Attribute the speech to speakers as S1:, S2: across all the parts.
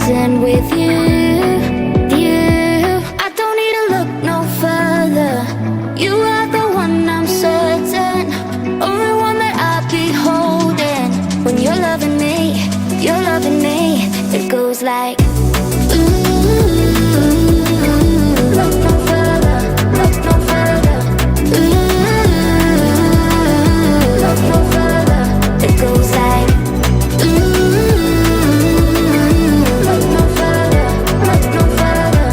S1: Kaisen with you. I don't need to look no further. You are the one, I'm certain. Only one that I'll be holding. When you're loving me, it goes like look no further, look no further. Look no further, it goes like look no further, look no further.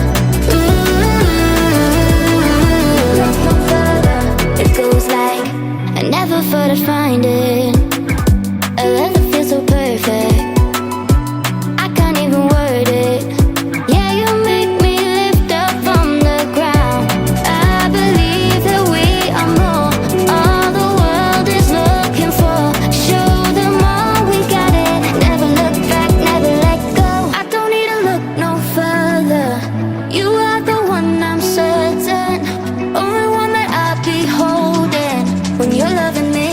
S1: Look no further, it goes like I never thought I'd find it. A love that feels so perfect. I can't even word it. Yeah, you make me lift up from the ground. I believe that we are more. All the world is looking for. Show them all we got it. Never look back, never let go. I don't need to look no further. You are the one, I'm certain. Only one that I'll be holding. When you're loving me,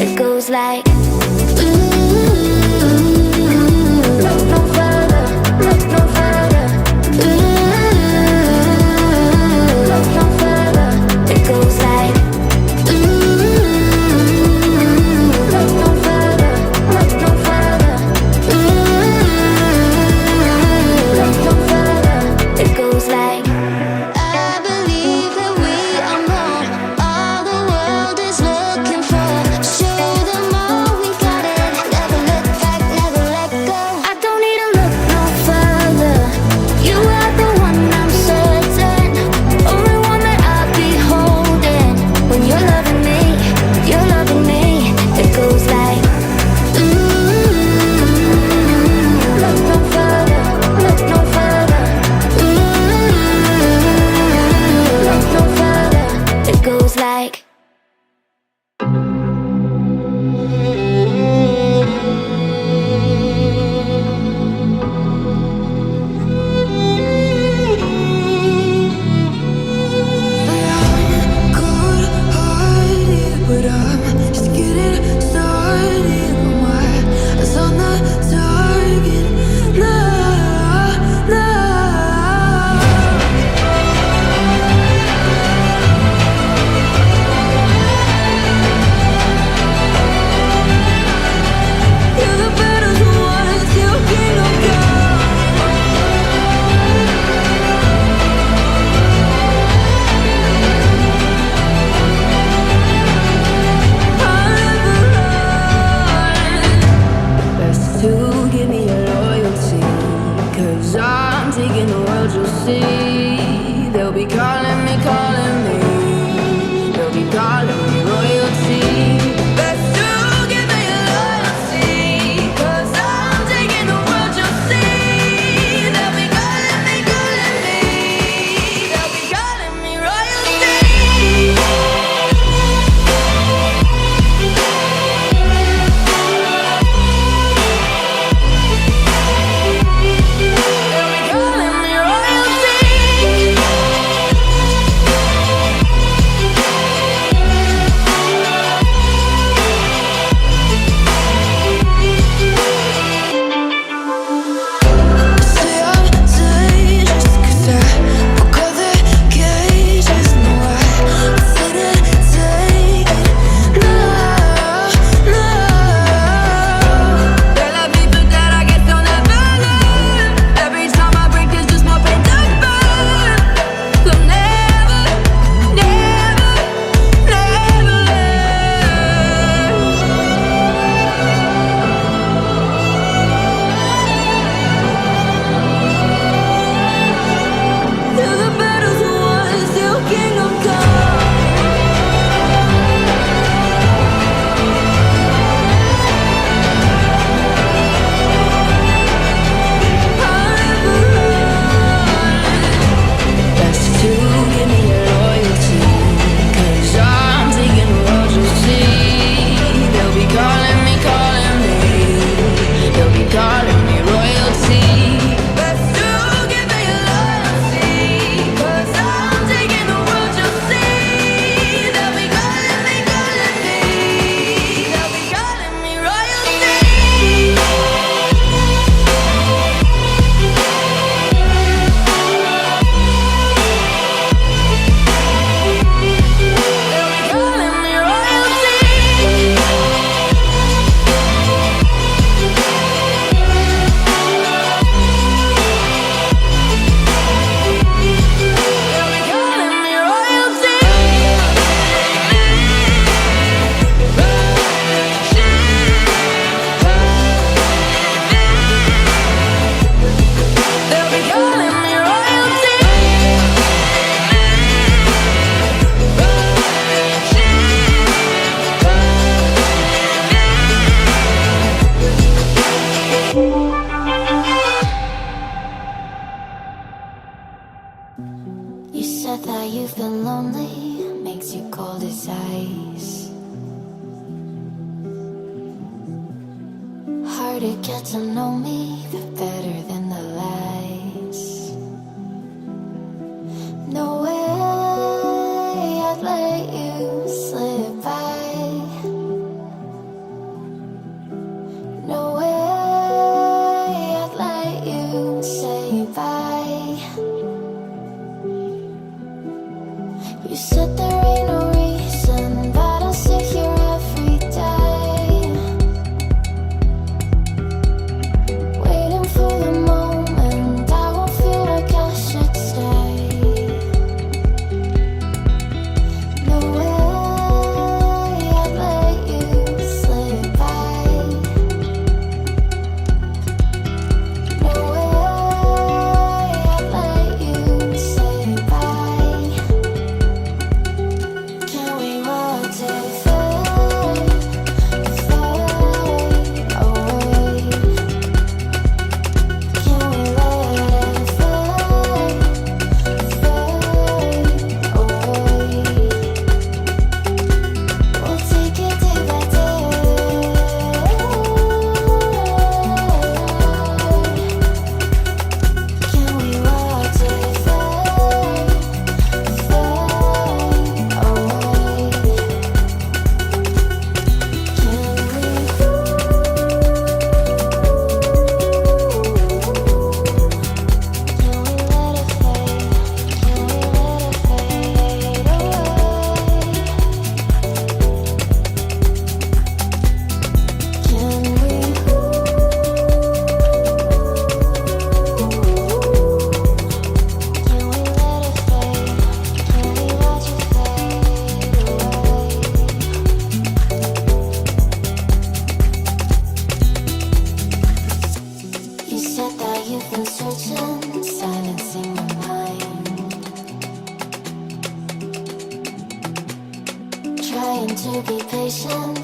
S1: it goes like look no further, look no further. Look no further, it goes like look no further, look no further. Look no further, it goes like I believe that we are more. All the world is looking for. Show them all we got it. Never look back, never let go. I don't need to look no further. You are the one, I'm certain. Only one that I'll be holding. When you're loving me, it goes like look no further, look no further. Look no further, it goes like
S2: cold-hearted, but I'm just getting started. My eyes on the target. No, no. You're the better ones, you can't go. Best to give me your loyalty, 'cause I'm taking the world, you'll see. They'll be calling me, they'll be calling me royalty. Best to give me your loyalty, 'cause I'm taking the world, you'll see. They'll be calling me, they'll be calling me royalty. They'll be calling me royalty.
S1: that you've been lonely, makes you cold as ice. Hard to get to know me, but better than the lies. No way I'd let you slip by. No way I'd let you say bye. You said there ain't no reason, but I'll sit here every day, waiting for the moment I won't feel like I should stay. No way I'd let you slip by. No way I'd let you say bye. Can we watch it fade, fade away? Can we let it fade, fade away? We'll take it day by day. Can we watch it fade, fade away? You said that you've been searching, silencing my mind, trying to be patient,